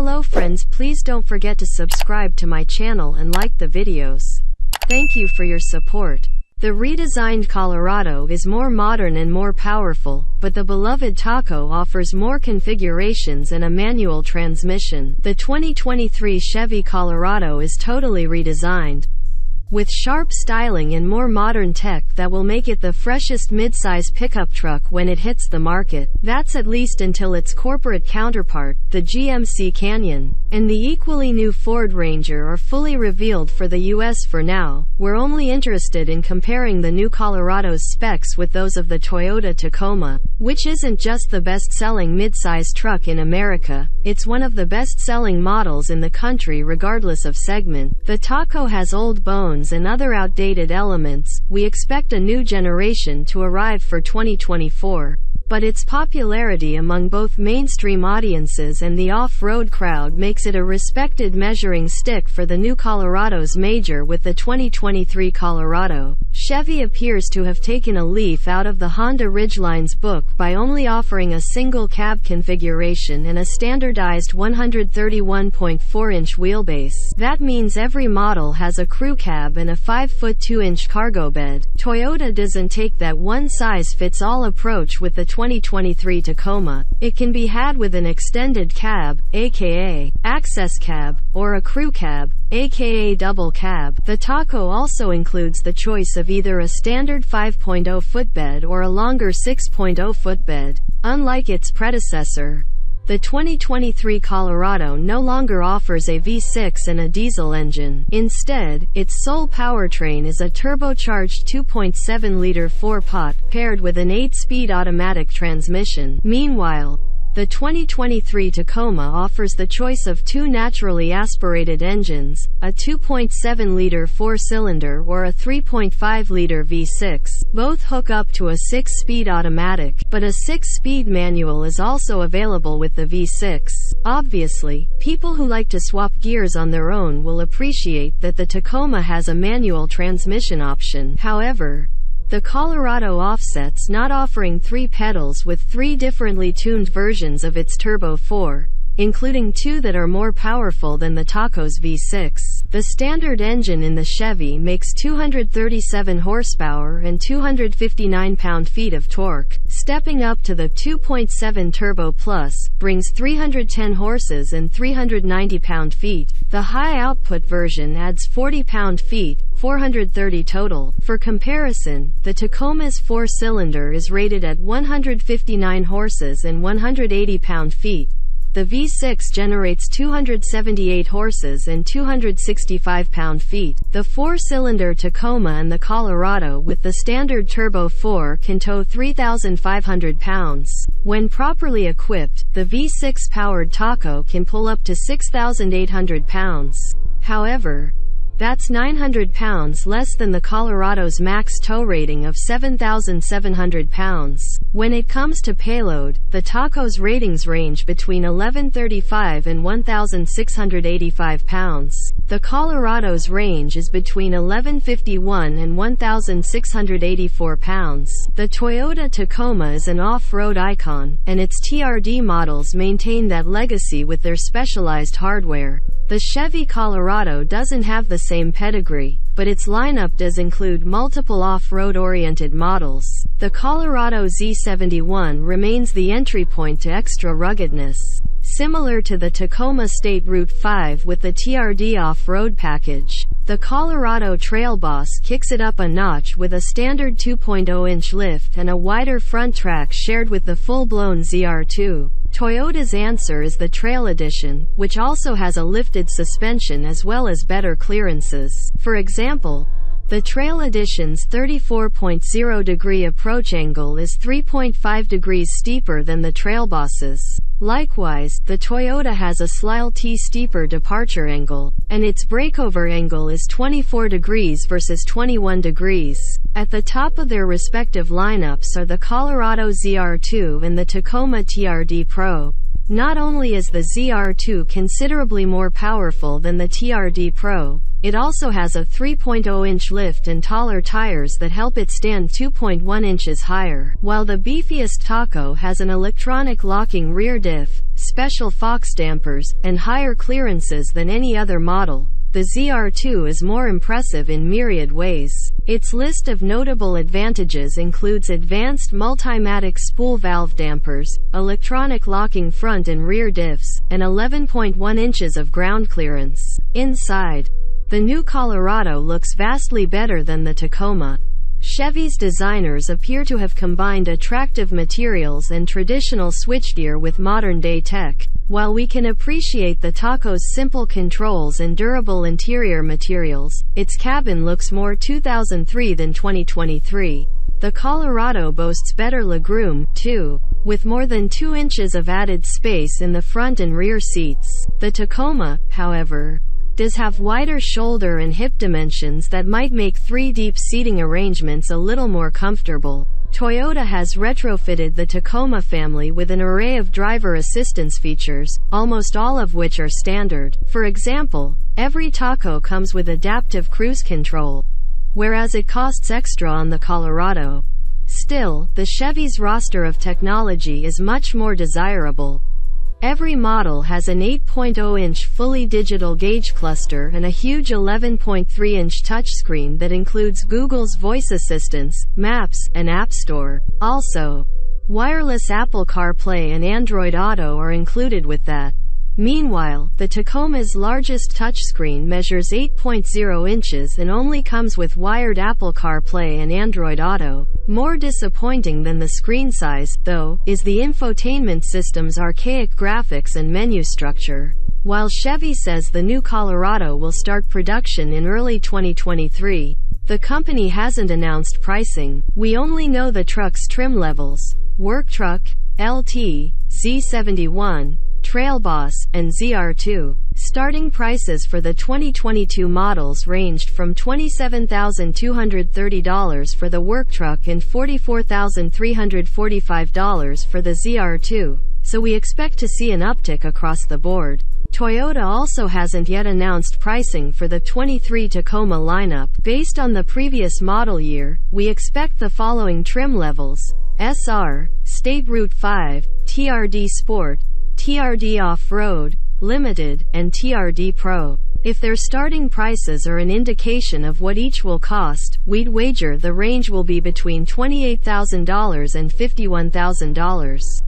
Hello friends, please don't forget to subscribe to my channel and like the videos. Thank you for your support. The redesigned Colorado is more modern and more powerful, but the beloved Taco offers more configurations and a manual transmission. The 2023 Chevy Colorado is totally redesigned, with sharp styling and more modern tech that will make it the freshest midsize pickup truck when it hits the market. That's at least until its corporate counterpart, the GMC Canyon, and the equally new Ford Ranger are fully revealed for the US. For now, we're only interested in comparing the new Colorado's specs with those of the Toyota Tacoma, which isn't just the best-selling midsize truck in America, it's one of the best-selling models in the country regardless of segment. The Taco has old bones and other outdated elements. We expect a new generation to arrive for 2024. But its popularity among both mainstream audiences and the off-road crowd makes it a respected measuring stick for the new Colorado's major. With the 2023 Colorado, Chevy appears to have taken a leaf out of the Honda Ridgeline's book by only offering a single cab configuration and a standardized 131.4-inch wheelbase. That means every model has a crew cab and a 5-foot 2-inch cargo bed. Toyota doesn't take that one-size-fits-all approach with the 2023 Tacoma. It can be had with an extended cab, aka access cab, or a crew cab, aka double cab. The Taco also includes the choice of either a standard 5.0 footbed or a longer 6.0 footbed. Unlike its predecessor, the 2023 Colorado no longer offers a V6 and a diesel engine. Instead, its sole powertrain is a turbocharged 2.7-liter 4-pot, paired with an 8-speed automatic transmission. Meanwhile, the 2023 Tacoma offers the choice of two naturally aspirated engines, a 2.7-liter 4-cylinder or a 3.5-liter V6. Both hook up to a 6-speed automatic, but a 6-speed manual is also available with the V6. Obviously, people who like to swap gears on their own will appreciate that the Tacoma has a manual transmission option. However, the Colorado offsets, not offering 3 pedals with 3 differently tuned versions of its Turbo 4, including 2 that are more powerful than the Taco's V6. The standard engine in the Chevy makes 237 horsepower and 259 pound-feet of torque. Stepping up to the 2.7 Turbo Plus brings 310 horses and 390 pound-feet. The high-output version adds 40 pound-feet, 430 total. For comparison, the Tacoma's 4-cylinder is rated at 159 horses and 180 pound-feet. The V6 generates 278 horses and 265 pound-feet. The 4-cylinder Tacoma and the Colorado with the standard Turbo 4 can tow 3,500 pounds. When properly equipped, the V6-powered Taco can pull up to 6,800 pounds. However, that's 900 pounds less than the Colorado's max tow rating of 7,700 pounds. When it comes to payload, the Taco's ratings range between 1,135 and 1,685 pounds. The Colorado's range is between 1,151 and 1,684 pounds. The Toyota Tacoma is an off-road icon, and its TRD models maintain that legacy with their specialized hardware. The Chevy Colorado doesn't have the same pedigree, but its lineup does include multiple off-road oriented models. The Colorado Z71 remains the entry point to extra ruggedness, similar to the Tacoma State Route 5 with the TRD off-road package. The Colorado Trail Boss kicks it up a notch with a standard 2.0-inch lift and a wider front track shared with the full-blown ZR2. Toyota's answer is the Trail Edition, which also has a lifted suspension as well as better clearances. For example, the Trail Edition's 34.0-degree approach angle is 3.5 degrees steeper than the Trail Boss's. Likewise, the Toyota has a slightly steeper departure angle, and its breakover angle is 24 degrees versus 21 degrees. At the top of their respective lineups are the Colorado ZR2 and the Tacoma TRD Pro. Not only is the ZR2 considerably more powerful than the TRD Pro, it also has a 3.0-inch lift and taller tires that help it stand 2.1 inches higher. While the beefiest Taco has an electronic locking rear diff, special Fox dampers, and higher clearances than any other model, the ZR2 is more impressive in myriad ways. Its list of notable advantages includes advanced multimatic spool valve dampers, electronic locking front and rear diffs, and 11.1 inches of ground clearance. Inside, the new Colorado looks vastly better than the Tacoma. Chevy's designers appear to have combined attractive materials and traditional switchgear with modern-day tech. While we can appreciate the Taco's simple controls and durable interior materials, its cabin looks more 2003 than 2023. The Colorado boasts better legroom, too, with more than 2 inches of added space in the front and rear seats. The Tacoma, however, does have wider shoulder and hip dimensions that might make 3-deep seating arrangements a little more comfortable. Toyota has retrofitted the Tacoma family with an array of driver assistance features, almost all of which are standard. For example, every Taco comes with adaptive cruise control, whereas it costs extra on the Colorado. Still, the Chevy's roster of technology is much more desirable. Every model has an 8.0-inch fully digital gauge cluster and a huge 11.3-inch touchscreen that includes Google's voice assistants, Maps, and App Store. Also, wireless Apple CarPlay and Android Auto are included with that. Meanwhile, the Tacoma's largest touchscreen measures 8.0 inches and only comes with wired Apple CarPlay and Android Auto. More disappointing than the screen size, though, is the infotainment system's archaic graphics and menu structure. While Chevy says the new Colorado will start production in early 2023, the company hasn't announced pricing. We only know the truck's trim levels: Work Truck, LT, Z71, Trail Boss, and ZR2. Starting prices for the 2022 models ranged from $27,230 for the Work Truck and $44,345 for the ZR2, so we expect to see an uptick across the board. Toyota also hasn't yet announced pricing for the 23 Tacoma lineup. Based on the previous model year, we expect the following trim levels: SR, State Route 5, TRD Sport, TRD Off-Road, Limited, and TRD Pro. If their starting prices are an indication of what each will cost, we'd wager the range will be between $28,000 and $51,000.